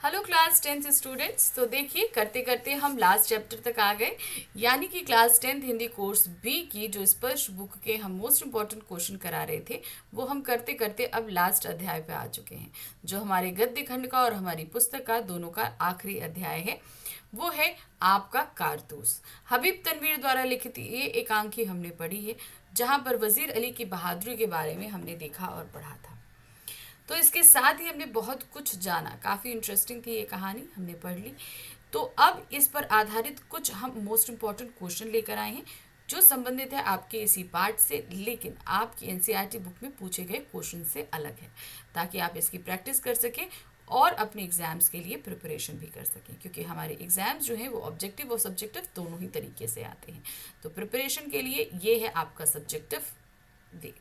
Hello class 10th students. तो देखिए करते करते हम लास्ट चैप्टर तक आ गए, यानी कि class 10th Hindi course B की जो स्पर्श बुक के हम मोस्ट इम्पॉर्टेंट क्वेश्चन करा रहे थे वो हम करते करते अब लास्ट अध्याय पे आ चुके हैं, जो हमारे गद्य खंड का और हमारी पुस्तक का दोनों का आखिरी अध्याय है। वो है आपका कारतूस। हबीब तनवीर द्वारा लिखित ये एकांकी हमने पढ़ी है, जहाँ पर वजीर अली की बहादुरी के बारे में हमने देखा और पढ़ा था। तो इसके साथ ही हमने बहुत कुछ जाना, काफ़ी इंटरेस्टिंग थी ये कहानी, हमने पढ़ ली। तो अब इस पर आधारित कुछ हम मोस्ट इम्पॉर्टेंट क्वेश्चन लेकर आए हैं जो संबंधित है आपके इसी पार्ट से, लेकिन आपकी एनसीईआरटी बुक में पूछे गए क्वेश्चन से अलग है, ताकि आप इसकी प्रैक्टिस कर सकें और अपने एग्जाम्स के लिए प्रिपरेशन भी कर सकें, क्योंकि हमारे एग्जाम्स जो हैं वो ऑब्जेक्टिव और सब्जेक्टिव दोनों ही तरीके से आते हैं। तो प्रिपरेशन के लिए ये है आपका सब्जेक्टिव वे।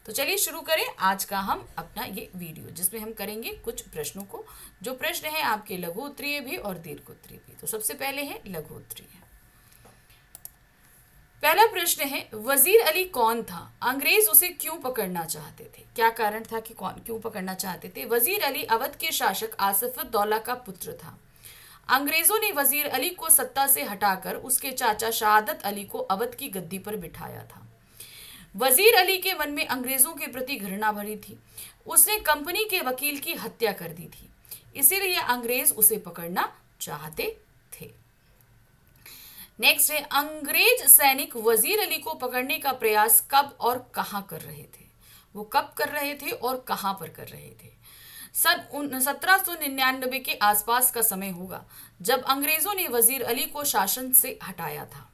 तो चलिए शुरू करें आज का हम अपना ये वीडियो, जिसमें हम करेंगे कुछ प्रश्नों को। जो प्रश्न है आपके लघु उत्तरीय भी और दीर्घ उत्तरीय भी। तो सबसे पहले है लघु उत्तरीय। पहला प्रश्न है, वजीर अली कौन था? अंग्रेज उसे क्यों पकड़ना चाहते थे? क्या कारण था कि कौन क्यों पकड़ना चाहते थे? वजीर अली अवध के शासक आसिफउद्दौला का पुत्र था। अंग्रेजों ने वजीर अली को सत्ता से हटाकर उसके चाचा शहादत अली को अवध की गद्दी पर बिठाया था। वजीर अली के मन में अंग्रेजों के प्रति घृणा भरी थी। उसने कंपनी के वकील की हत्या कर दी थी, इसीलिए अंग्रेज उसे पकड़ना चाहते थे। नेक्स्ट है, अंग्रेज सैनिक वजीर अली को पकड़ने का प्रयास कब और कहां कर रहे थे? वो कब कर रहे थे और कहां पर कर रहे थे? सन 1799 के आसपास का समय होगा जब अंग्रेजों ने वजीर अली को शासन से हटाया था।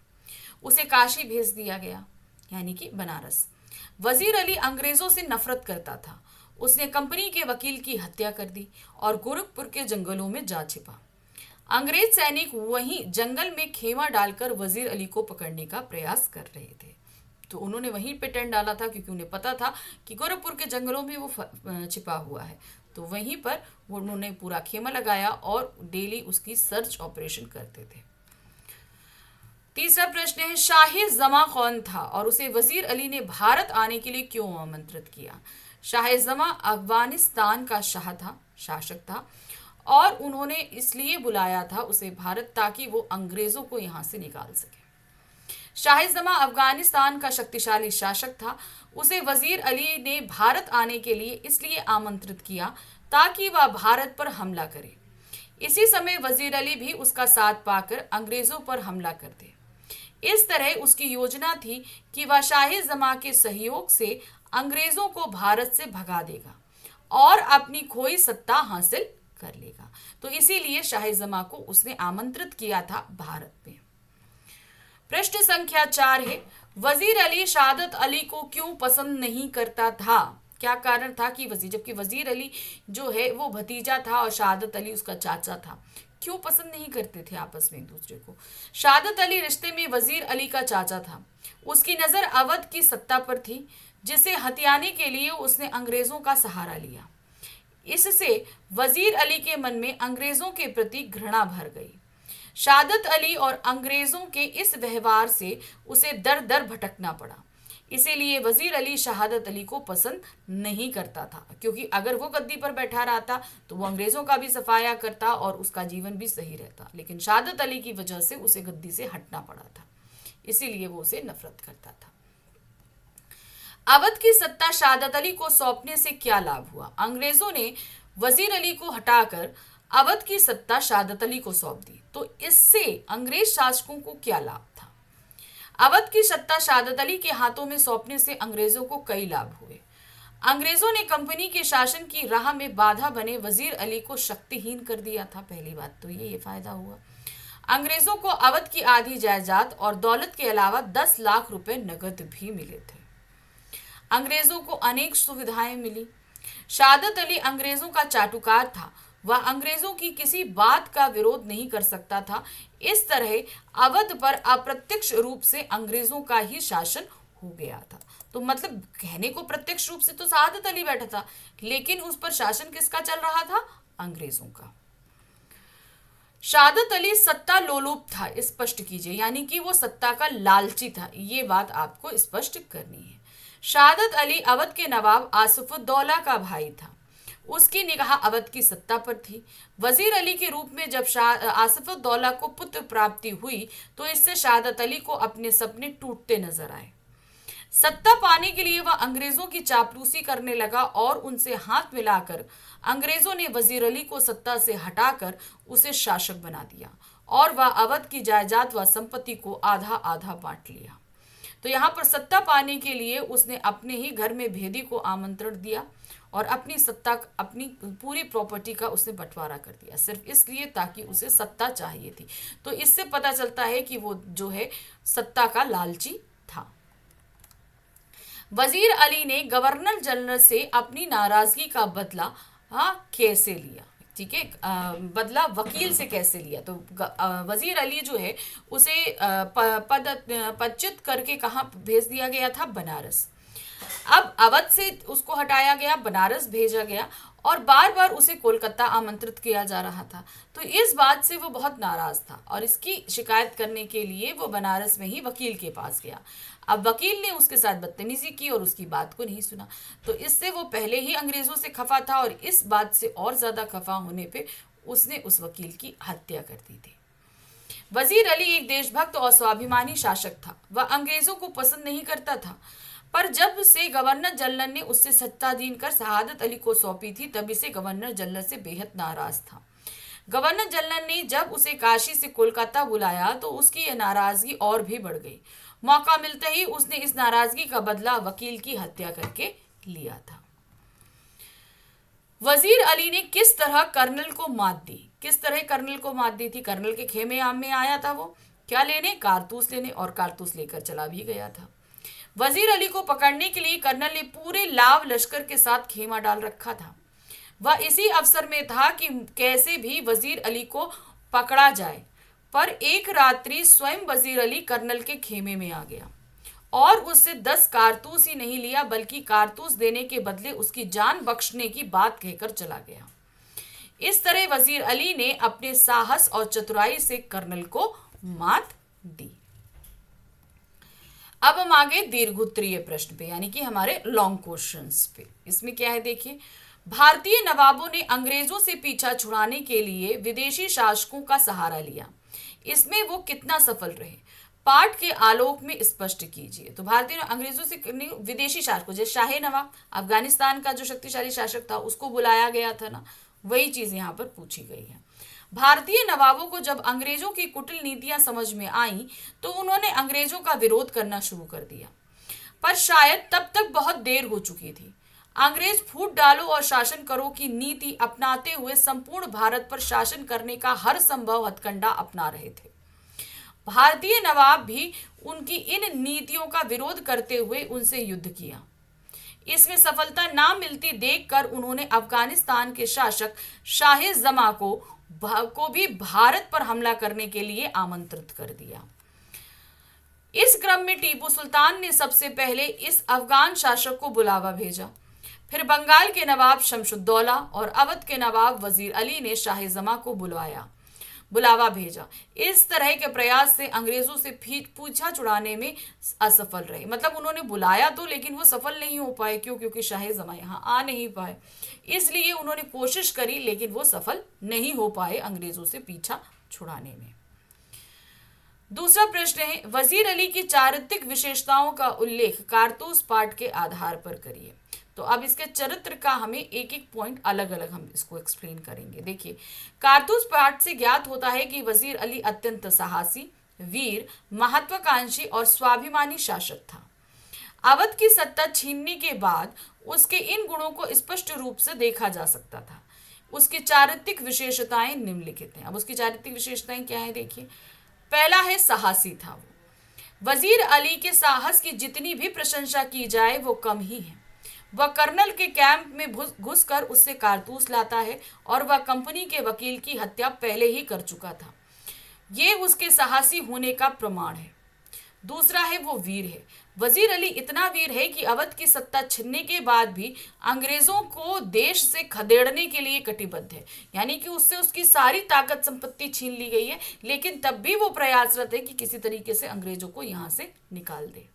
उसे काशी भेज दिया गया, यानी कि बनारस। वजीर अली अंग्रेजों से नफरत करता था। उसने कंपनी के वकील की हत्या कर दी और गोरखपुर के जंगलों में जा छिपा। अंग्रेज सैनिक वहीं जंगल में खेमा डालकर वजीर अली को पकड़ने का प्रयास कर रहे थे। तो उन्होंने वहीं पे टेंट डाला था, क्योंकि उन्हें पता था कि गोरखपुर के जंगलों में वो छिपा हुआ है। तो वहीं पर वो उन्होंने पूरा खेमा लगाया और डेली उसकी सर्च ऑपरेशन करते थे। तीसरा प्रश्न है, शाह जमा कौन था और उसे वजीर अली ने भारत आने के लिए क्यों आमंत्रित किया? शाह जमा अफगानिस्तान का शासक था और उन्होंने इसलिए बुलाया था उसे भारत, ताकि वो अंग्रेजों को यहाँ से निकाल सके। शाह जमा अफगानिस्तान का शक्तिशाली शासक था। उसे वजीर अली ने भारत आने के लिए इसलिए आमंत्रित किया ताकि वह भारत पर हमला करे। इसी समय वजीर अली भी उसका साथ पाकर अंग्रेजों पर हमला कर दे। इस तरह उसकी योजना थी कि वह शाह जमा के सहयोग से अंग्रेजों को भारत से भगा देगा और अपनी खोई सत्ता हासिल कर लेगा। तो इसीलिए शाह जमा को उसने आमंत्रित किया था भारत में। प्रश्न संख्या 4 है, वजीर अली शहादत अली को क्यों पसंद नहीं करता था? क्या कारण था कि जबकि वजीर अली जो है वो भतीजा था और शहादत अली उसका चाचा था, क्यों पसंद नहीं करते थे आपस में एक दूसरे को? शहादत अली रिश्ते में वजीर अली का चाचा था। उसकी नज़र अवध की सत्ता पर थी, जिसे हथियाने के लिए उसने अंग्रेजों का सहारा लिया। इससे वजीर अली के मन में अंग्रेजों के प्रति घृणा भर गई। शहादत अली और अंग्रेजों के इस व्यवहार से उसे दर दर भटकना पड़ा। इसीलिए वजीर अली शहादत अली को पसंद नहीं करता था, क्योंकि अगर वो गद्दी पर बैठा रहता तो वो अंग्रेजों का भी सफाया करता और उसका जीवन भी सही रहता। लेकिन शहादत अली की वजह से उसे गद्दी से हटना पड़ा था, इसीलिए वो उसे नफरत करता था। अवध की सत्ता शहादत अली को सौंपने से क्या लाभ हुआ? अंग्रेजों ने वजीर अली को हटाकर अवध की सत्ता शहादत अली को सौंप दी, तो इससे अंग्रेज शासकों को क्या लाभ था? अवध की सत्ता शहादत अली के हाथों में सौंपने से अंग्रेजों को कई लाभ हुए। अंग्रेजों ने कंपनी के शासन की राह में बाधा बने वजीर अली को शक्तिहीन कर दिया था। पहली बात तो ये फायदा हुआ। अंग्रेजों को अवध की आधी जायदाद और दौलत के अलावा 10 लाख रुपए नकद भी मिले थे। अंग्रेजों को अनेक सुविधाएं मिली। शहादत अली अंग्रेजों का चाटुकार था। वह अंग्रेजों की किसी बात का विरोध नहीं कर सकता था। इस तरह अवध पर अप्रत्यक्ष रूप से अंग्रेजों का ही शासन हो गया था। तो मतलब कहने को प्रत्यक्ष रूप से तो शहादत अली बैठा था, लेकिन उस पर शासन किसका चल रहा था? अंग्रेजों का। शहादत अली सत्ता लोलुप था, स्पष्ट कीजिए, यानी कि वो सत्ता का लालची था। ये बात आपको स्पष्ट करनी है। शहादत अली अवध के नवाब आसिफउद्दौला का भाई था। उसकी निगाह अवध की सत्ता पर थी। वजीर अली के रूप में जब शाह आसिफउद्दौला को पुत्र प्राप्ति हुई तो इससे शहादत अली को अपने सपने टूटते नजर आए। सत्ता पाने के लिए वह अंग्रेजों की चापलूसी करने लगा और उनसे हाथ मिलाकर अंग्रेजों ने वजीर अली को सत्ता से हटाकर उसे शासक बना दिया और वह अवध की जायदाद व संपत्ति को आधा आधा बांट लिया। तो यहाँ पर सत्ता पाने के लिए उसने अपने ही घर में भेदी को आमंत्रण दिया और अपनी सत्ता, अपनी पूरी प्रॉपर्टी का उसने बंटवारा कर दिया, सिर्फ इसलिए ताकि उसे सत्ता चाहिए थी। तो इससे पता चलता है कि वो जो है सत्ता का लालची था। वजीर अली ने गवर्नर जनरल से अपनी नाराजगी का बदला कैसे लिया, ठीक है, बदला वकील से कैसे लिया। तो वजीर अली जो है उसे पदच्युत करके कहाँ भेज दिया गया था, बनारस। अब अवध से उसको हटाया गया, बनारस भेजा गया और बार बार उसे कोलकाता आमंत्रित किया जा रहा था। तो इस बात से वो बहुत नाराज था और इसकी शिकायत करने के लिए वो बनारस में ही वकील के पास गया। अब वकील ने उसके साथ बदतमीजी की और उसकी बात को नहीं सुना। तो इससे वो पहले ही अंग्रेजों से खफा था और इस बात से और ज्यादा खफा होने पे उसने उस वकील की हत्या कर दी थी। वजीर अली एक देशभक्त और स्वाभिमानी शासक था। वह अंग्रेजों को पसंद नहीं करता था, पर जब से गवर्नर जनरल ने उससे सत्ता छीन कर शहादत अली को सौंपी थी तभी से गवर्नर जनरल से बेहद नाराज था। गवर्नर जनरल ने जब उसे काशी से कोलकाता बुलाया तो उसकी यह नाराजगी और भी बढ़ गई। मौका मिलते ही उसने इस नाराजगी का बदला वकील की हत्या करके लिया था। वजीर अली ने किस तरह कर्नल को मात दी, किस तरह कर्नल को मात दी थी। कर्नल के खेमे में आया था वो क्या लेने, कारतूस लेने, और कारतूस लेकर चला भी गया था। वजीर अली को पकड़ने के लिए कर्नल ने पूरे लाव लश्कर के साथ खेमा डाल रखा था। वह इसी अवसर में था कि कैसे भी वजीर अली को पकड़ा जाए, पर एक रात्रि स्वयं वजीर अली कर्नल के खेमे में आ गया और उससे 10 कारतूस ही नहीं लिया बल्कि कारतूस देने के बदले उसकी जान बख्शने की बात कहकर चला गया। इस तरह वजीर अली ने अपने साहस और चतुराई से कर्नल को मात दी। अब हम आगे दीर्घोत्तरीय प्रश्न पे, यानी कि हमारे लॉन्ग क्वेश्चंस पे। इसमें क्या है देखिए, भारतीय नवाबों ने अंग्रेजों से पीछा छुड़ाने के लिए विदेशी शासकों का सहारा लिया, इसमें वो कितना सफल रहे, पाठ के आलोक में स्पष्ट कीजिए। तो भारतीय अंग्रेजों से विदेशी शासकों, जैसे शाह नवाब अफगानिस्तान का जो शक्तिशाली शासक था उसको बुलाया गया था ना, वही चीज यहाँ पर पूछी गई है। भारतीय नवाबों को जब अंग्रेजों की कुटिल नीतियां समझ में आई तो उन्होंने अंग्रेजों का विरोध करना शुरू कर दिया, पर शायद तब तक बहुत देर हो चुकी थी। अंग्रेज फूट डालो और शासन करो की नीति अपनाते हुए संपूर्ण भारत पर शासन करने का हर संभव हथकंडा अपना रहे थे। भारतीय नवाब भी उनकी इन नीतियों का विरोध करते हुए उनसे युद्ध किया। इसमें सफलता ना मिलती देखकर उन्होंने अफगानिस्तान के शासक शाह जमा को भी भारत पर हमला करने के लिए आमंत्रित कर दिया। इस क्रम में टीपू सुल्तान ने सबसे पहले इस अफगान शासक को बुलावा भेजा। फिर बंगाल के नवाब शमशुद्दौला और अवध के नवाब वजीर अली ने शाह जमा को बुलावा भेजा। इस तरह के प्रयास से अंग्रेजों से पूछा छुड़ाने में असफल रहे। मतलब उन्होंने बुलाया तो, लेकिन वो सफल नहीं हो पाए। क्यों? क्योंकि शाह जमा यहाँ आ नहीं पाए, इसलिए उन्होंने कोशिश करी लेकिन वो सफल नहीं हो पाए अंग्रेजों से पीछा छुड़ाने में। दूसरा प्रश्न है, वजीर अली की चारित्रिक विशेषताओं का उल्लेख कारतूस पाठ के आधार पर करिए। तो अब इसके चरित्र का हमें एक एक पॉइंट अलग अलग हम इसको एक्सप्लेन करेंगे। देखिए, कारतूस पाठ से ज्ञात होता है कि वजीर अली अत्यंत साहसी, वीर, महत्वाकांक्षी और स्वाभिमानी शासक था। अवध की सत्ता छीनने के बाद उसके इन गुणों को स्पष्ट रूप से देखा जा सकता था। उसकी चारित्रिक विशेषताएं निम्नलिखित हैं। अब उसकी चारित्रिक विशेषताएं क्या है देखिए। पहला है, साहसी था वो। वजीर अली के साहस की जितनी भी प्रशंसा की जाए वो कम ही है। वह कर्नल के कैंप में घुसकर उससे कारतूस लाता है और वह कंपनी के वकील की हत्या पहले ही कर चुका था। ये उसके साहसी होने का प्रमाण है। दूसरा है, वो वीर है। वजीर अली इतना वीर है कि अवध की सत्ता छिनने के बाद भी अंग्रेजों को देश से खदेड़ने के लिए कटिबद्ध है। यानी कि उससे उसकी सारी ताकत संपत्ति छीन ली गई है, लेकिन तब भी वो प्रयासरत है कि किसी तरीके से अंग्रेजों को यहाँ से निकाल दे।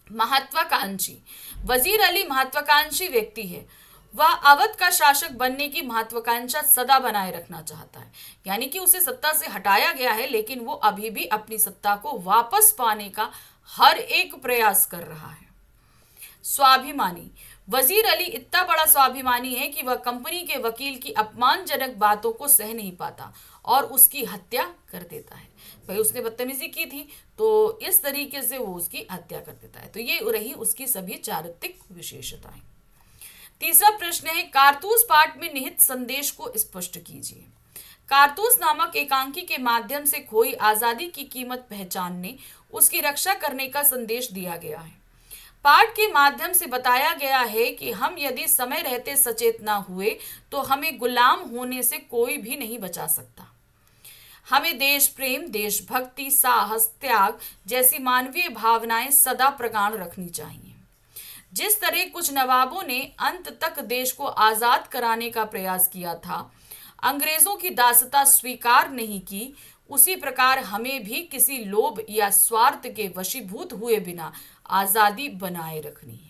महत्वाकांक्षी, वजीर अली महत्वाकांक्षी व्यक्ति है। वह अवध का शासक बनने की महत्वाकांक्षा सदा बनाए रखना चाहता है। यानी कि उसे सत्ता से हटाया गया है, लेकिन वो अभी भी अपनी सत्ता को वापस पाने का हर एक प्रयास कर रहा है। स्वाभिमानी। वजीर अली इतना बड़ा स्वाभिमानी है कि वह कंपनी के वकील की अपमानजनक बातों को सह नहीं पाता और उसकी हत्या कर देता है। भाई उसने बदतमीजी की थी तो इस तरीके से वो उसकी हत्या कर देता है। तो ये रही उसकी सभी चारित्रिक विशेषताएं। तीसरा प्रश्न है, कारतूस पाठ में निहित संदेश को स्पष्ट कीजिए। कारतूस नामक एकांकी के माध्यम से खोई आजादी की कीमत पहचानने, उसकी रक्षा करने का संदेश दिया गया है। पाठ के माध्यम से बताया गया है कि हम यदि समय रहते सचेत ना हुए तो हमें गुलाम होने से कोई भी नहीं बचा सकता। हमें देश प्रेम, देशभक्ति, साहस, त्याग जैसी मानवीय भावनाएं सदा प्रगाढ़ रखनी चाहिए। जिस तरह कुछ नवाबों ने अंत तक देश को आजाद कराने का प्रयास किया था, अंग्रेजों की दासता स्वीकार नहीं की, उसी प्रकार हमें भी किसी लोभ या स्वार्थ के वशीभूत हुए बिना आजादी बनाए रखनी है।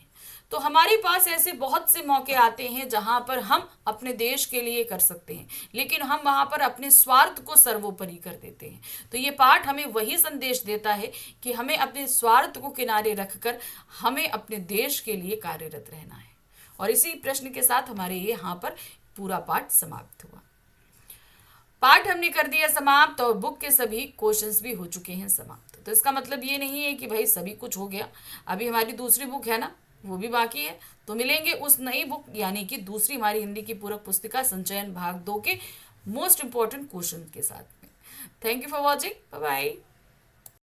तो हमारे पास ऐसे बहुत से मौके आते हैं जहां पर हम अपने देश के लिए कर सकते हैं, लेकिन हम वहां पर अपने स्वार्थ को सर्वोपरि कर देते हैं। तो ये पाठ हमें वही संदेश देता है कि हमें अपने स्वार्थ को किनारे रखकर हमें अपने देश के लिए कार्यरत रहना है। और इसी प्रश्न के साथ हमारे यहाँ पर पूरा पाठ समाप्त हुआ। पाठ हमने कर दिया समाप्त और बुक के सभी क्वेश्चंस भी हो चुके हैं समाप्त। तो इसका मतलब ये नहीं है कि भाई सभी कुछ हो गया, अभी हमारी दूसरी बुक है ना, वो भी बाकी है। तो मिलेंगे उस नई बुक यानी कि दूसरी हमारी हिंदी की पूरक पुस्तिका संचयन भाग 2 के मोस्ट इंपॉर्टेंट क्वेश्चन के साथ में। Thank you for watching, bye bye.